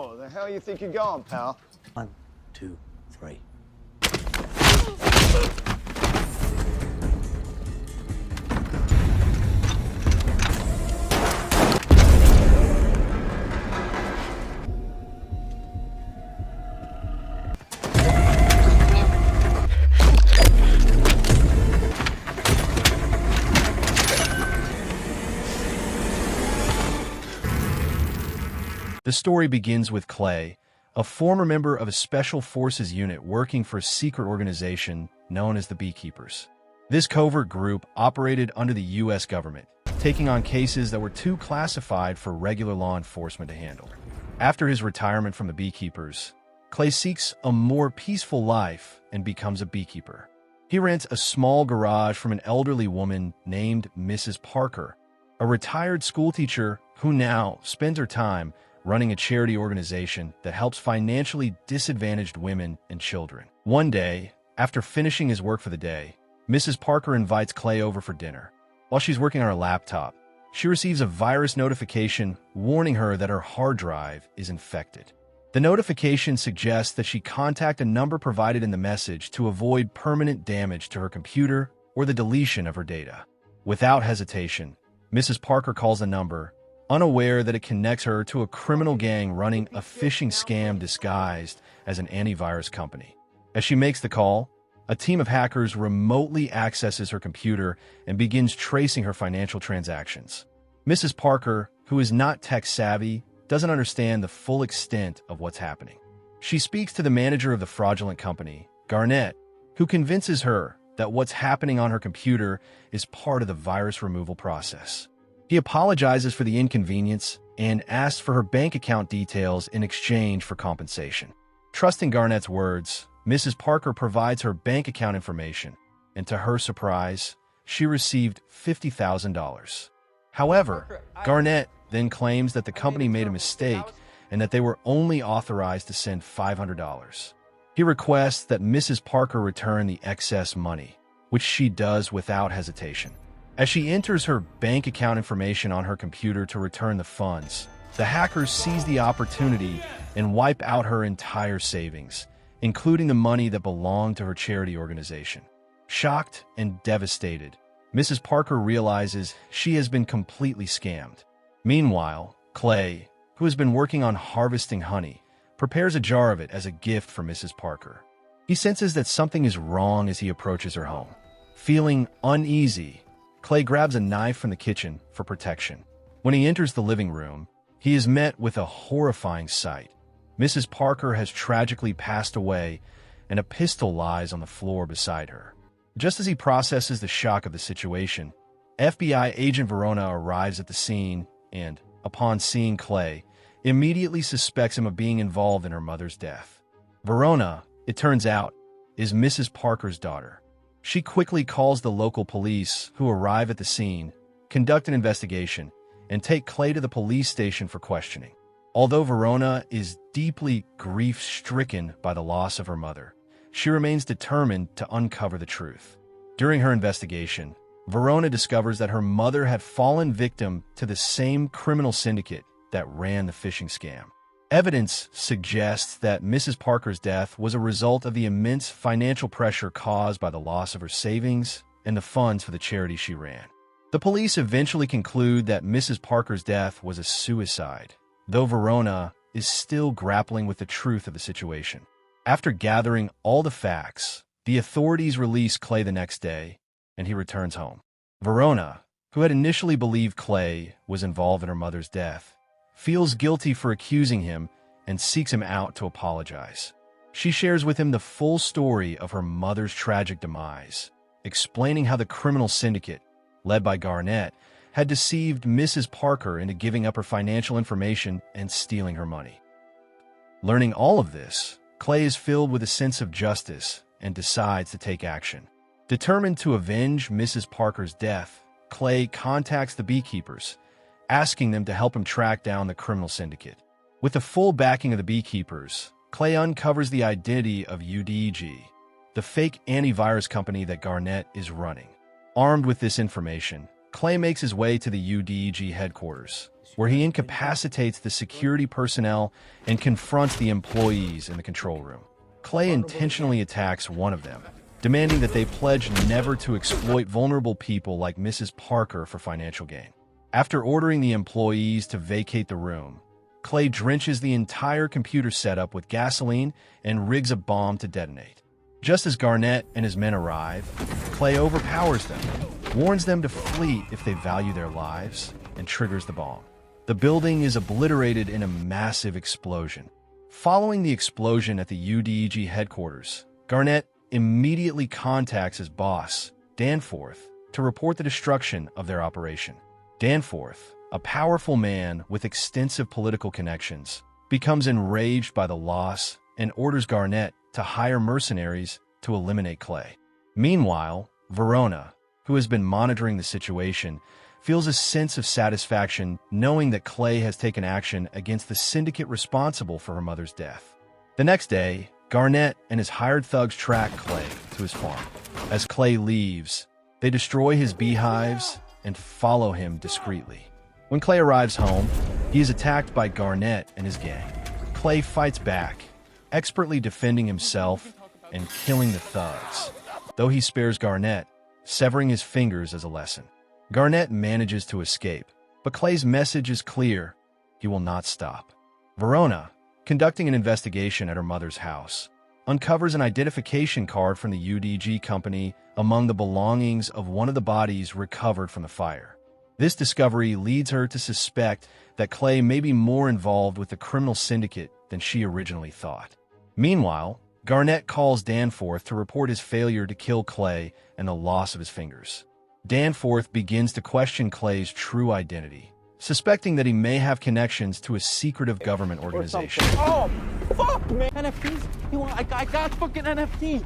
Whoa, the hell you think you're going, pal? 1, 2, 3. The story begins with Clay, a former member of a special forces unit working for a secret organization known as the Beekeepers. This covert group operated under the U.S. government, taking on cases that were too classified for regular law enforcement to handle. After his retirement from the Beekeepers, Clay seeks a more peaceful life and becomes a beekeeper. He rents a small garage from an elderly woman named Mrs. Parker, a retired schoolteacher who now spends her time running a charity organization that helps financially disadvantaged women and children. One day, after finishing his work for the day, Mrs. Parker invites Clay over for dinner. While she's working on her laptop, she receives a virus notification warning her that her hard drive is infected. The notification suggests that she contact a number provided in the message to avoid permanent damage to her computer or the deletion of her data. Without hesitation, Mrs. Parker calls the number, unaware that it connects her to a criminal gang running a phishing scam disguised as an antivirus company. As she makes the call, a team of hackers remotely accesses her computer and begins tracing her financial transactions. Mrs. Parker, who is not tech-savvy, doesn't understand the full extent of what's happening. She speaks to the manager of the fraudulent company, Garnett, who convinces her that what's happening on her computer is part of the virus removal process. He apologizes for the inconvenience and asks for her bank account details in exchange for compensation. Trusting Garnett's words, Mrs. Parker provides her bank account information, and to her surprise, she received $50,000. However, Garnett then claims that the company made a mistake and that they were only authorized to send $500. He requests that Mrs. Parker return the excess money, which she does without hesitation. As she enters her bank account information on her computer to return the funds, the hackers seize the opportunity and wipe out her entire savings, including the money that belonged to her charity organization. Shocked and devastated, Mrs. Parker realizes she has been completely scammed. Meanwhile, Clay, who has been working on harvesting honey, prepares a jar of it as a gift for Mrs. Parker. He senses that something is wrong as he approaches her home. Feeling uneasy, Clay grabs a knife from the kitchen for protection. When he enters the living room, he is met with a horrifying sight. Mrs. Parker has tragically passed away, and a pistol lies on the floor beside her. Just as he processes the shock of the situation, FBI agent Verona arrives at the scene and, upon seeing Clay, immediately suspects him of being involved in her mother's death. Verona, it turns out, is Mrs. Parker's daughter. She quickly calls the local police, who arrive at the scene, conduct an investigation, and take Clay to the police station for questioning. Although Verona is deeply grief-stricken by the loss of her mother, she remains determined to uncover the truth. During her investigation, Verona discovers that her mother had fallen victim to the same criminal syndicate that ran the phishing scam. Evidence suggests that Mrs. Parker's death was a result of the immense financial pressure caused by the loss of her savings and the funds for the charity she ran. The police eventually conclude that Mrs. Parker's death was a suicide, though Verona is still grappling with the truth of the situation. After gathering all the facts, the authorities release Clay the next day, and he returns home. Verona, who had initially believed Clay was involved in her mother's death, feels guilty for accusing him and seeks him out to apologize. She shares with him the full story of her mother's tragic demise, explaining how the criminal syndicate, led by Garnett, had deceived Mrs. Parker into giving up her financial information and stealing her money. Learning all of this, Clay is filled with a sense of justice and decides to take action. Determined to avenge Mrs. Parker's death, Clay contacts the Beekeepers, asking them to help him track down the criminal syndicate. With the full backing of the Beekeepers, Clay uncovers the identity of UDG, the fake antivirus company that Garnett is running. Armed with this information, Clay makes his way to the UDG headquarters, where he incapacitates the security personnel and confronts the employees in the control room. Clay intentionally attacks one of them, demanding that they pledge never to exploit vulnerable people like Mrs. Parker for financial gain. After ordering the employees to vacate the room, Clay drenches the entire computer setup with gasoline and rigs a bomb to detonate. Just as Garnett and his men arrive, Clay overpowers them, warns them to flee if they value their lives, and triggers the bomb. The building is obliterated in a massive explosion. Following the explosion at the UDEG headquarters, Garnett immediately contacts his boss, Danforth, to report the destruction of their operation. Danforth, a powerful man with extensive political connections, becomes enraged by the loss and orders Garnett to hire mercenaries to eliminate Clay. Meanwhile, Verona, who has been monitoring the situation, feels a sense of satisfaction knowing that Clay has taken action against the syndicate responsible for her mother's death. The next day, Garnett and his hired thugs track Clay to his farm. As Clay leaves, they destroy his beehives and follow him discreetly. When Clay arrives home, he is attacked by Garnett and his gang. Clay fights back, expertly defending himself and killing the thugs, though he spares Garnett, severing his fingers as a lesson. Garnett manages to escape, but Clay's message is clear: he will not stop. Verona, conducting an investigation at her mother's house, uncovers an identification card from the UDG company among the belongings of one of the bodies recovered from the fire. This discovery leads her to suspect that Clay may be more involved with the criminal syndicate than she originally thought. Meanwhile, Garnett calls Danforth to report his failure to kill Clay and the loss of his fingers. Danforth begins to question Clay's true identity, suspecting that he may have connections to a secretive government organization. Oh, fuck, man. NFTs? I got fucking NFTs.